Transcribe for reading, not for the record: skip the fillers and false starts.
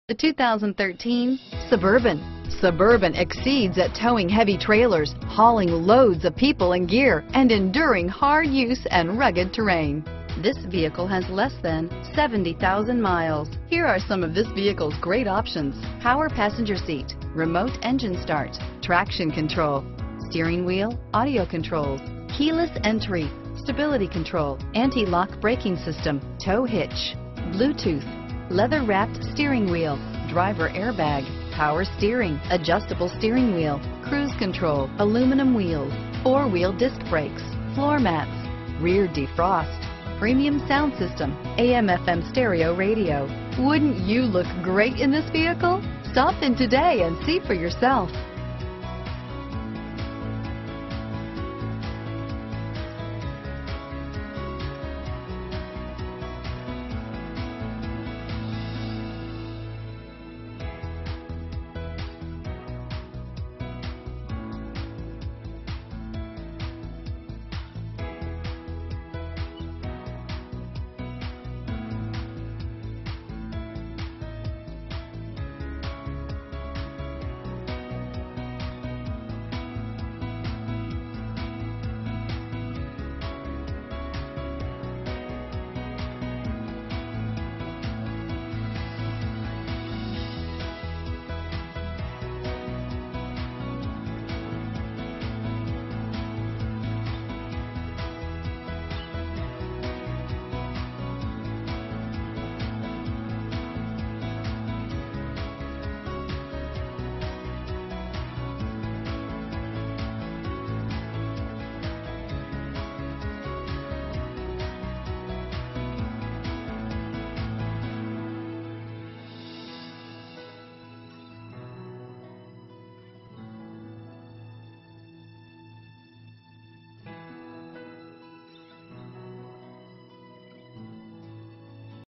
The 2013 Suburban. Suburban exceeds at towing heavy trailers, hauling loads of people and gear, and enduring hard use and rugged terrain. This vehicle has less than 70,000 miles. Here are some of this vehicle's great options: power passenger seat, remote engine start, traction control, steering wheel audio controls, keyless entry, stability control, anti-lock braking system, tow hitch, Bluetooth, leather-wrapped steering wheel, driver airbag, power steering, adjustable steering wheel, cruise control, aluminum wheels, four-wheel disc brakes, floor mats, rear defrost, premium sound system, AM/FM stereo radio. Wouldn't you look great in this vehicle? Stop in today and see for yourself.